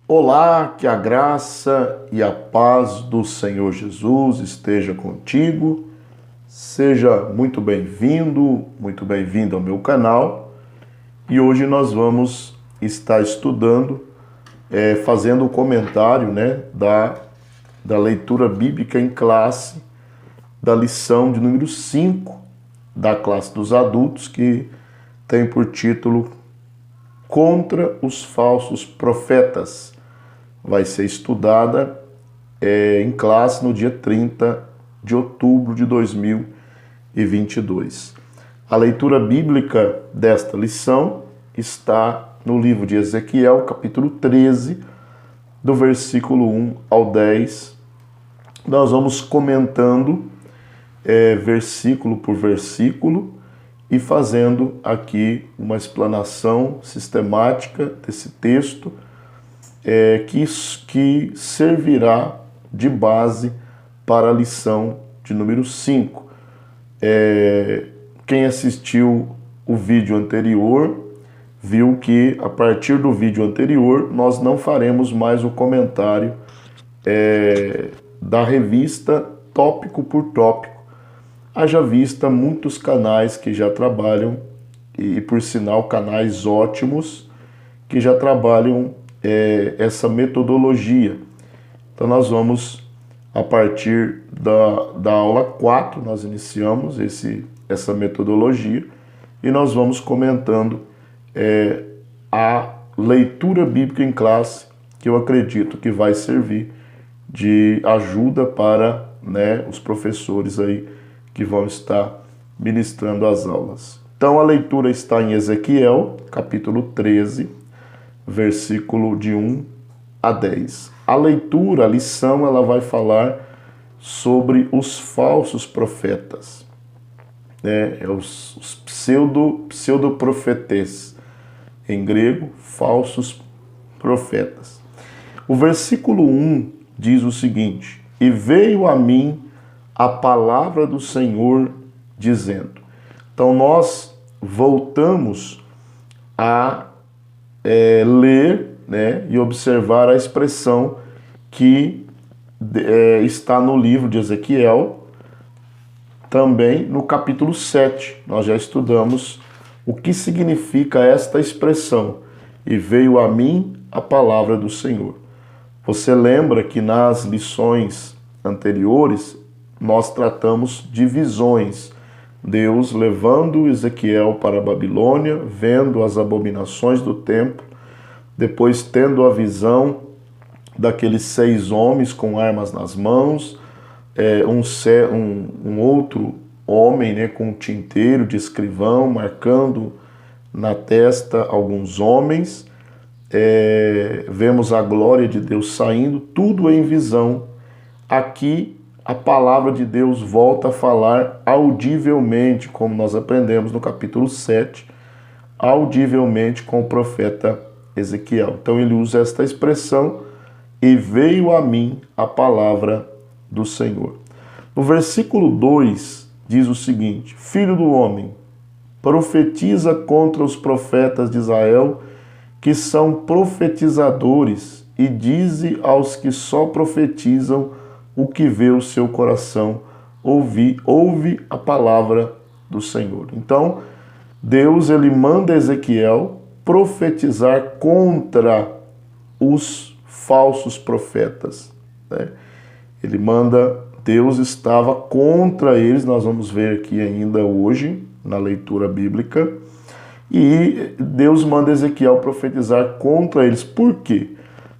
Olá, que a graça e a paz do Senhor Jesus esteja contigo. Seja muito bem-vindo ao meu canal. E hoje nós vamos estar estudando, fazendo o comentário, da leitura bíblica em classe, da lição de número 5 da classe dos adultos, que tem por título Contra os Falsos Profetas. Vai ser estudada em classe no dia 30 de outubro de 2022. A leitura bíblica desta lição está no livro de Ezequiel, capítulo 13, do versículo 1 ao 10. Nós vamos comentando versículo por versículo e fazendo aqui uma explanação sistemática desse texto, que servirá de base para a lição de número 5. Quem assistiu o vídeo anterior viu que a partir do vídeo anterior nós não faremos mais o comentário da revista tópico por tópico. Haja vista muitos canais que já trabalham, e por sinal canais ótimos, que já trabalham essa metodologia. Então nós vamos, a partir da aula 4, nós iniciamos essa metodologia e nós vamos comentando a leitura bíblica em classe, que eu acredito que vai servir de ajuda para os professores aí que vão estar ministrando as aulas. Então a leitura está em Ezequiel, capítulo 13, versículo de 1 a 10. A leitura, a lição, ela vai falar sobre os falsos profetas, os pseudoprofetes, em grego, falsos profetas. O versículo 1 diz o seguinte: E veio a mim a palavra do Senhor dizendo. Então nós voltamos a ler e observar a expressão que está no livro de Ezequiel, também no capítulo 7. Nós já estudamos o que significa esta expressão, e veio a mim a palavra do Senhor. Você lembra que nas lições anteriores nós tratamos de visões. Deus levando Ezequiel para a Babilônia, vendo as abominações do templo, depois tendo a visão daqueles 6 homens com armas nas mãos, um outro homem com um tinteiro de escrivão, marcando na testa alguns homens. Vemos a glória de Deus saindo, tudo em visão. Aqui a palavra de Deus volta a falar audivelmente, como nós aprendemos no capítulo 7, audivelmente com o profeta Ezequiel. Então ele usa esta expressão, e veio a mim a palavra do Senhor. No versículo 2 diz o seguinte: Filho do homem, profetiza contra os profetas de Israel, que são profetizadores, e dize aos que só profetizam o que vê o seu coração, ouve a palavra do Senhor. Então, Deus ele manda Ezequiel profetizar contra os falsos profetas. Deus estava contra eles, nós vamos ver aqui ainda hoje, na leitura bíblica, e Deus manda Ezequiel profetizar contra eles. Por quê?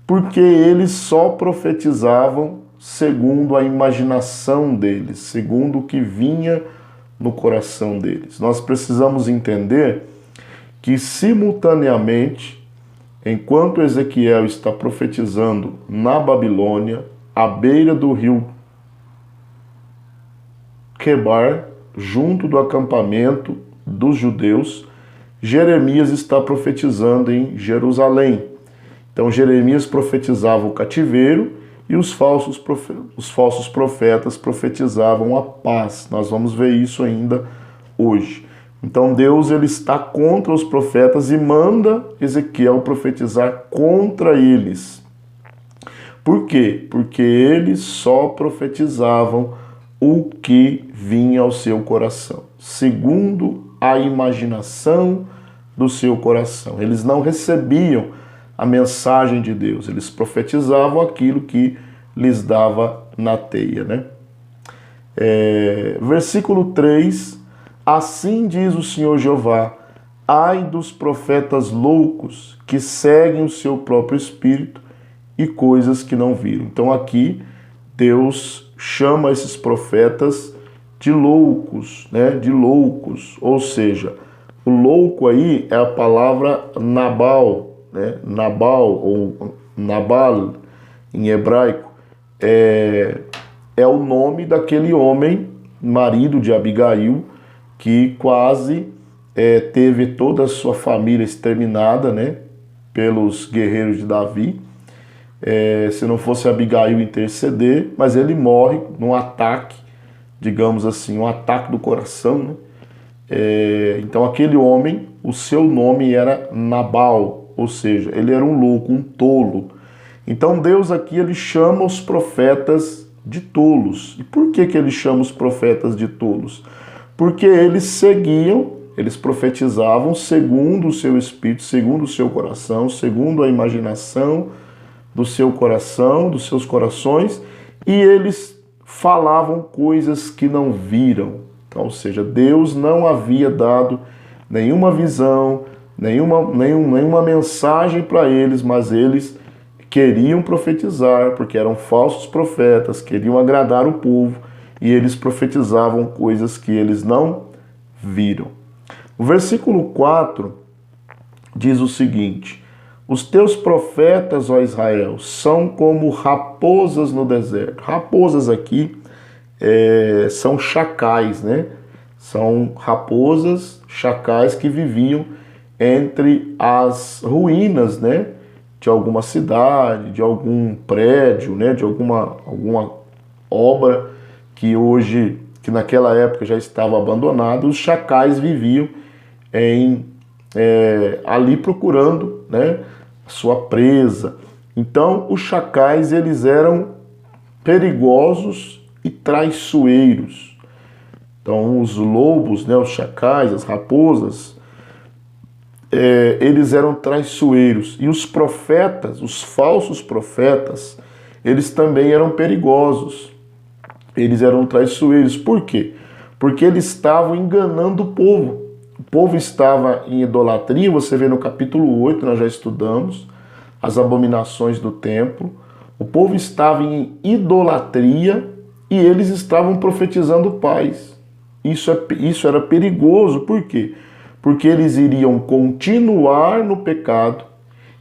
Porque eles só profetizavam segundo a imaginação deles, segundo o que vinha no coração deles. Nós precisamos entender que, simultaneamente, enquanto Ezequiel está profetizando na Babilônia, à beira do rio Quebar, junto do acampamento dos judeus, Jeremias está profetizando em Jerusalém. Então Jeremias profetizava o cativeiro e os falsos profetas profetizavam a paz. Nós vamos ver isso ainda hoje. Então Deus ele está contra os profetas e manda Ezequiel profetizar contra eles. Por quê? Porque eles só profetizavam o que vinha ao seu coração, segundo a imaginação do seu coração. Eles não recebiam a mensagem de Deus, eles profetizavam aquilo que lhes dava na teia, né? Versículo 3, assim diz o Senhor Jeová, ai dos profetas loucos que seguem o seu próprio espírito e coisas que não viram. Então aqui Deus chama esses profetas de loucos, né? De loucos, ou seja, o louco aí é a palavra Nabal, né? Nabal ou Nabal em hebraico é o nome daquele homem, marido de Abigail, que quase teve toda a sua família exterminada, né? Pelos guerreiros de Davi. Se não fosse Abigail interceder, mas ele morre num ataque, digamos assim, um ataque do coração, né? Então aquele homem, o seu nome era Nabal, ou seja, ele era um louco, um tolo. Então Deus aqui ele chama os profetas de tolos. E por que ele chama os profetas de tolos? Porque eles seguiam, eles profetizavam segundo o seu espírito, segundo o seu coração, segundo a imaginação do seu coração, dos seus corações, e eles falavam coisas que não viram. Então, ou seja, Deus não havia dado nenhuma visão, nenhuma mensagem para eles, mas eles queriam profetizar, porque eram falsos profetas, queriam agradar o povo, e eles profetizavam coisas que eles não viram. O versículo 4 diz o seguinte: os teus profetas, ó Israel, são como raposas no deserto. Raposas aqui são chacais, né? São raposas, chacais que viviam entre as ruínas, né? De alguma cidade, de algum prédio, né? De alguma obra que naquela época já estava abandonada. Os chacais viviam ali procurando, né? Sua presa. Então, os chacais, eles eram perigosos e traiçoeiros. Então, os lobos, né, os chacais, as raposas, eles eram traiçoeiros. E os profetas, os falsos profetas, eles também eram perigosos. Eles eram traiçoeiros. Por quê? Porque eles estavam enganando o povo. O povo estava em idolatria, você vê no capítulo 8, nós já estudamos, as abominações do templo. O povo estava em idolatria e eles estavam profetizando paz. Isso era perigoso, por quê? Porque eles iriam continuar no pecado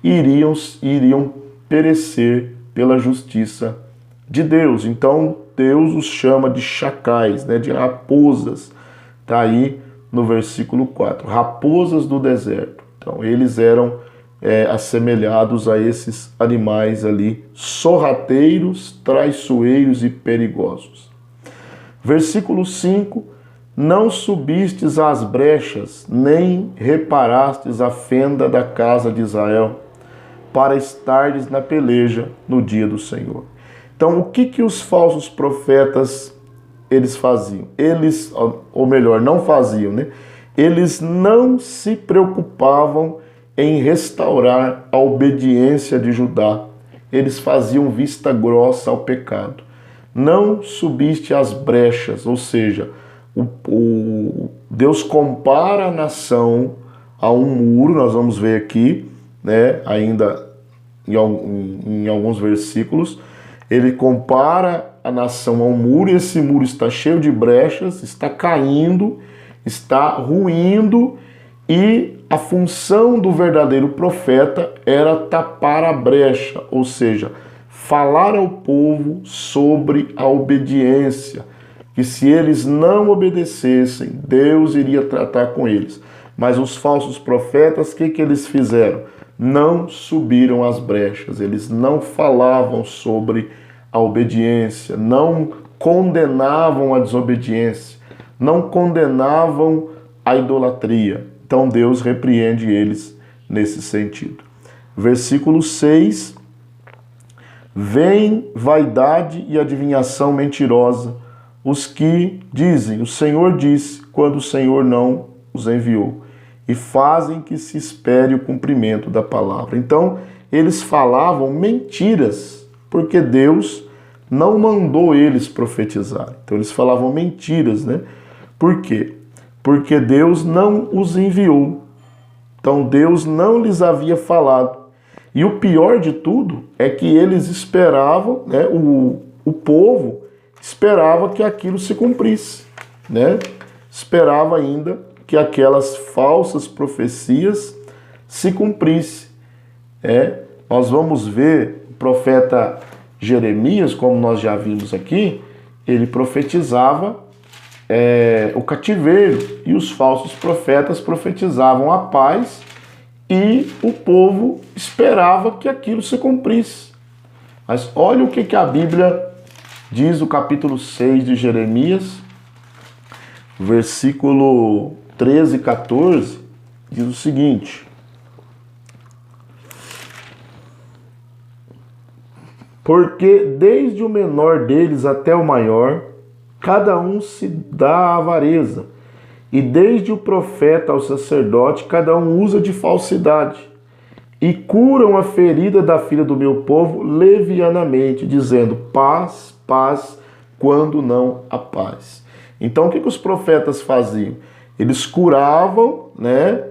e iriam perecer pela justiça de Deus. Então Deus os chama de chacais, né, de raposas. Está aí no versículo 4, raposas do deserto. Então eles eram assemelhados a esses animais ali, sorrateiros, traiçoeiros e perigosos. Versículo 5, não subistes às brechas, nem reparastes a fenda da casa de Israel, para estardes na peleja no dia do Senhor. Então, o que os falsos profetas eles faziam? Eles, ou melhor, não faziam, né? Eles não se preocupavam em restaurar a obediência de Judá. Eles faziam vista grossa ao pecado. Não subiste às brechas, ou seja, Deus compara a nação a um muro, nós vamos ver aqui, né, ainda em alguns versículos, ele compara a nação a um muro, e esse muro está cheio de brechas, está caindo, está ruindo, e a função do verdadeiro profeta era tapar a brecha, ou seja, falar ao povo sobre a obediência, que se eles não obedecessem, Deus iria tratar com eles. Mas os falsos profetas, o que eles fizeram? Não subiram as brechas, eles não falavam sobre a obediência, não condenavam a desobediência, não condenavam a idolatria. Então Deus repreende eles nesse sentido. Versículo 6, Vem vaidade e adivinhação mentirosa, os que dizem, o Senhor disse, quando o Senhor não os enviou, e fazem que se espere o cumprimento da palavra. Então, eles falavam mentiras, porque Deus não mandou eles profetizar. Então, eles falavam mentiras, né? Por quê? Porque Deus não os enviou. Então, Deus não lhes havia falado. E o pior de tudo é que eles esperavam, né, o povo esperava que aquilo se cumprisse, né? Esperava ainda que aquelas falsas profecias se cumprissem. Nós vamos ver o profeta Jeremias, como nós já vimos aqui, ele profetizava o cativeiro, e os falsos profetas profetizavam a paz, e o povo esperava que aquilo se cumprisse. Mas olha o que a Bíblia diz no capítulo 6 de Jeremias, versículo 13 e 14, diz o seguinte: porque desde o menor deles até o maior, cada um se dá à avareza, e desde o profeta ao sacerdote, cada um usa de falsidade, e curam a ferida da filha do meu povo levianamente, dizendo paz, paz, quando não há paz. Então o que os profetas faziam? Eles curavam, né?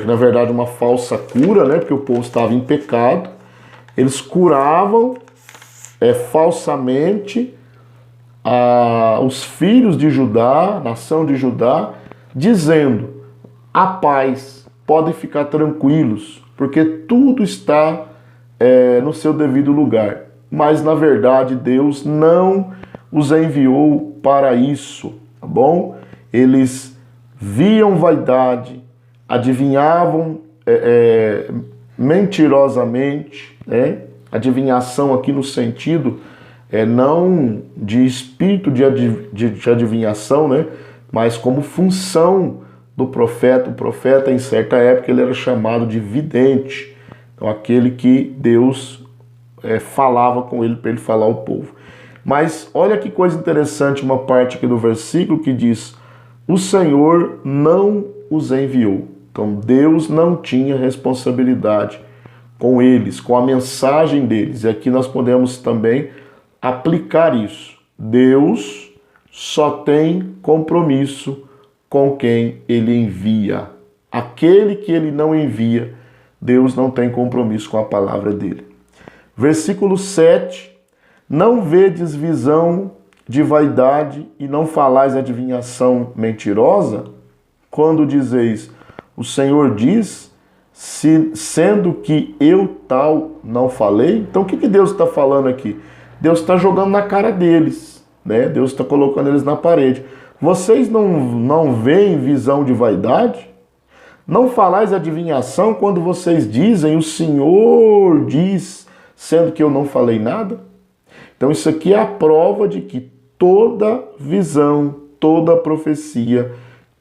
Na verdade uma falsa cura, né? Porque o povo estava em pecado. Eles curavam falsamente os filhos de Judá, nação de Judá, dizendo a paz, podem ficar tranquilos, porque tudo está no seu devido lugar. Mas na verdade Deus não os enviou para isso, tá bom? Eles viam vaidade, adivinhavam mentirosamente, né? Adivinhação aqui no sentido não de espírito de adivinhação, né? Mas como função do profeta. O profeta, em certa época, ele era chamado de vidente, então, aquele que Deus falava com ele para ele falar ao povo. Mas olha que coisa interessante, uma parte aqui do versículo que diz: o Senhor não os enviou. Então Deus não tinha responsabilidade com eles, com a mensagem deles. E aqui nós podemos também aplicar isso. Deus só tem compromisso com quem ele envia. Aquele que ele não envia, Deus não tem compromisso com a palavra dele. Versículo 7. Não vedes visão de vaidade e não falais adivinhação mentirosa? Quando dizeis, o Senhor diz, sendo que eu tal não falei? Então o que Deus está falando aqui? Deus está jogando na cara deles, né? Deus está colocando eles na parede. Vocês não veem visão de vaidade? Não falais adivinhação quando vocês dizem, o Senhor diz, sendo que eu não falei nada? Então isso aqui é a prova de que toda visão, toda profecia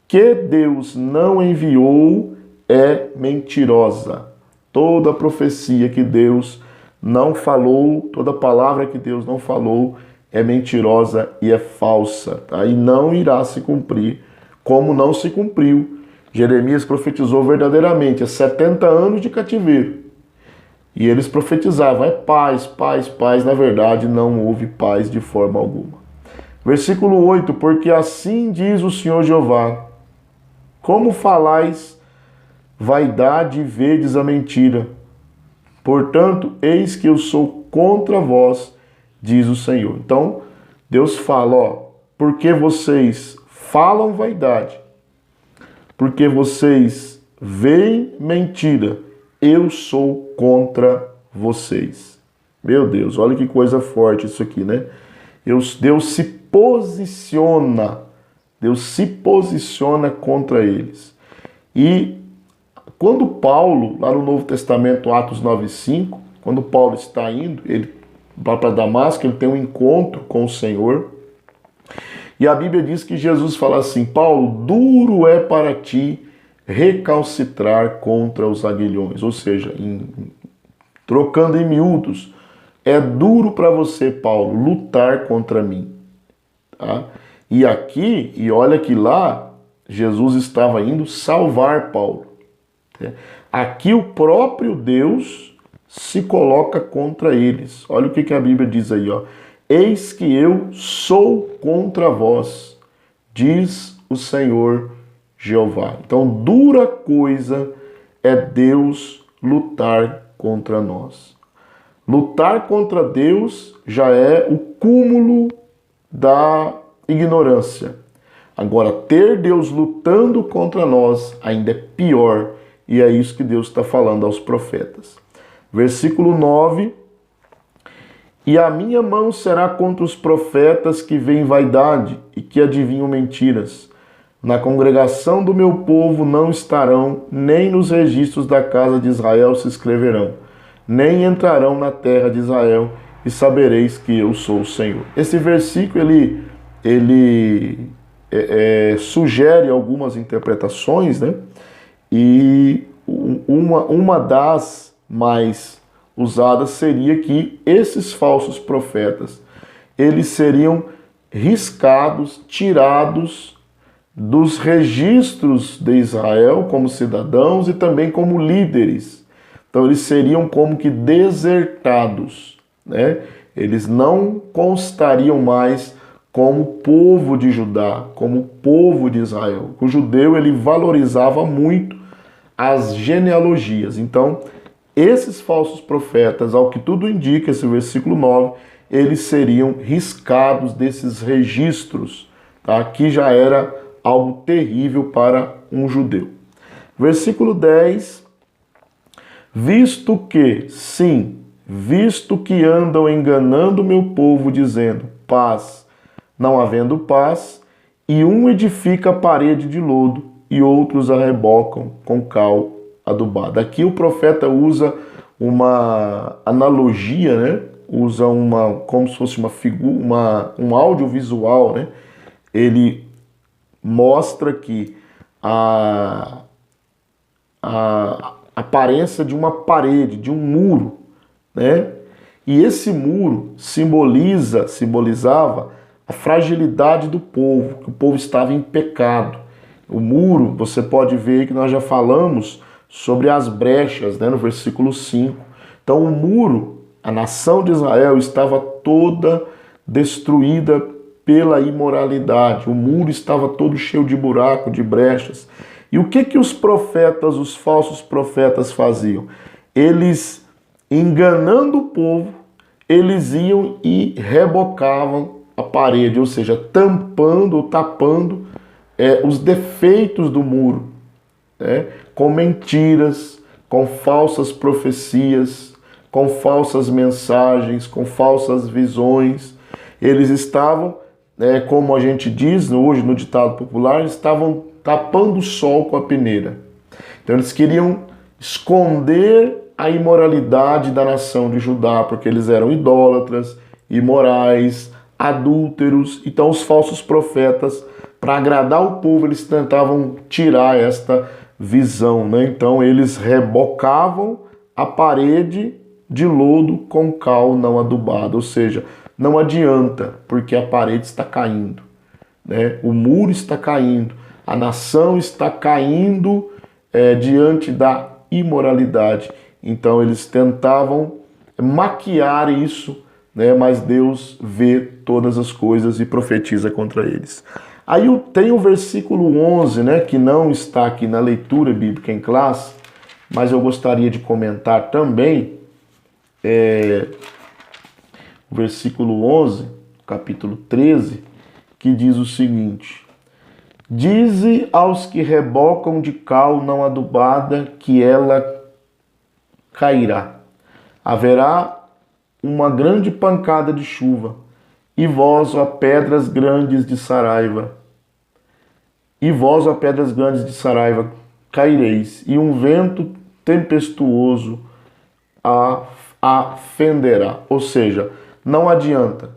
que Deus não enviou é mentirosa. Toda profecia que Deus não falou, toda palavra que Deus não falou é mentirosa e é falsa, tá? E não irá se cumprir, como não se cumpriu. Jeremias profetizou verdadeiramente, 70 anos de cativeiro. E eles profetizavam, paz, paz, paz. Na verdade, não houve paz de forma alguma. Versículo 8, porque assim diz o Senhor Jeová, como falais vaidade e vedes a mentira? Portanto, eis que eu sou contra vós, diz o Senhor. Então, Deus fala, porque vocês falam vaidade, porque vocês veem mentira, eu sou contra vocês. Meu Deus, olha que coisa forte isso aqui, né? Deus se posiciona contra eles. E quando Paulo, lá no Novo Testamento, Atos 9:5, quando Paulo está indo, ele vai para Damasco, ele tem um encontro com o Senhor. E a Bíblia diz que Jesus fala assim, Paulo, duro é para ti recalcitrar contra os aguilhões. Ou seja, trocando em miúdos, É duro para você, Paulo, lutar contra mim. Tá? E aqui, e olha que lá, Jesus estava indo salvar Paulo. Aqui o próprio Deus se coloca contra eles. Olha o que a Bíblia diz aí, ó. Eis que eu sou contra vós, diz o Senhor Jeová. Então, dura coisa é Deus lutar contra nós. Lutar contra Deus já é o cúmulo da ignorância. Agora, ter Deus lutando contra nós ainda é pior, e é isso que Deus está falando aos profetas. Versículo 9: E a minha mão será contra os profetas que veem vaidade e que adivinham mentiras. Na congregação do meu povo não estarão, nem nos registros da casa de Israel se inscreverão, nem entrarão na terra de Israel, e sabereis que eu sou o Senhor. Esse versículo, ele sugere algumas interpretações, né? E uma das mais usadas seria que esses falsos profetas, eles seriam riscados, tirados dos registros de Israel como cidadãos e também como líderes. Então eles seriam como que desertados, né? Eles não constariam mais como povo de Judá, como povo de Israel. O judeu, ele valorizava muito as genealogias. Então, esses falsos profetas, ao que tudo indica, esse versículo 9, eles seriam riscados desses registros, tá? Que já era algo terrível para um judeu. Versículo 10: Visto que andam enganando meu povo, dizendo paz, não havendo paz, e um edifica a parede de lodo, e outros a rebocam com cal adubado. Aqui o profeta usa uma analogia, né? Usa como se fosse uma figura, um audiovisual, né? Ele mostra que a aparência de uma parede, de um muro, né? E esse muro simbolizava a fragilidade do povo, que o povo estava em pecado. O muro, você pode ver que nós já falamos sobre as brechas, né, no versículo 5. Então o muro, a nação de Israel estava toda destruída pela imoralidade. O muro estava todo cheio de buraco, de brechas. E o que os profetas, os falsos profetas faziam? Eles, enganando o povo, eles iam e rebocavam a parede, ou seja, tampando ou tapando os defeitos do muro, né? Com mentiras, com falsas profecias, com falsas mensagens, com falsas visões. Eles estavam, como a gente diz hoje no ditado popular, estavam tapando o sol com a peneira. Então eles queriam esconder a imoralidade da nação de Judá, porque eles eram idólatras, imorais, adúlteros. Então os falsos profetas, para agradar o povo, eles tentavam tirar esta visão, né? Então eles rebocavam a parede de lodo com cal não adubado, ou seja, não adianta, porque a parede está caindo, né? O muro está caindo, a nação está caindo diante da imoralidade. Então eles tentavam maquiar isso, né? Mas Deus vê todas as coisas e profetiza contra eles. Aí tem o versículo 11, né, que não está aqui na leitura bíblica em classe, mas eu gostaria de comentar também. O versículo 11, capítulo 13, que diz o seguinte: Dize aos que rebocam de cal não adubada que ela cairá. Haverá uma grande pancada de chuva, e vós, ó pedras grandes de Saraiva, caireis, e um vento tempestuoso a fenderá. Ou seja, não adianta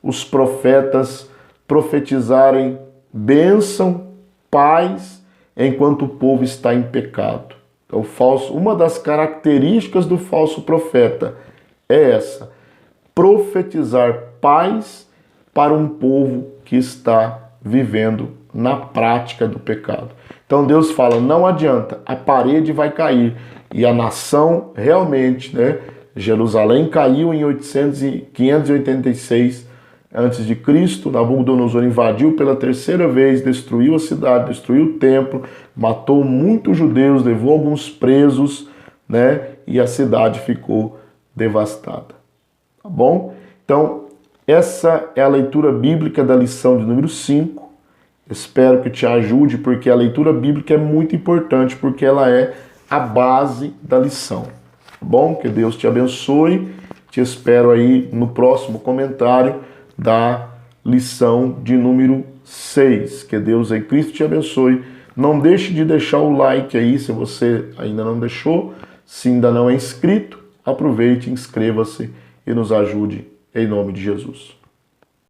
os profetas profetizarem bênção, paz, enquanto o povo está em pecado. Então, uma das características do falso profeta é essa: profetizar paz para um povo que está vivendo na prática do pecado. Então Deus fala, não adianta, a parede vai cair. E a nação realmente, né? Jerusalém caiu em 586 a.C., Nabucodonosor invadiu pela terceira vez, destruiu a cidade, destruiu o templo, matou muitos judeus, levou alguns presos, né? E a cidade ficou devastada. Tá bom? Então, essa é a leitura bíblica da lição de número 5. Espero que te ajude, porque a leitura bíblica é muito importante, porque ela é a base da lição. Tá bom? Que Deus te abençoe. Te espero aí no próximo comentário da lição de número 6. Que Deus em Cristo te abençoe. Não deixe de deixar o like aí, se você ainda não deixou. Se ainda não é inscrito, aproveite, inscreva-se e nos ajude em nome de Jesus.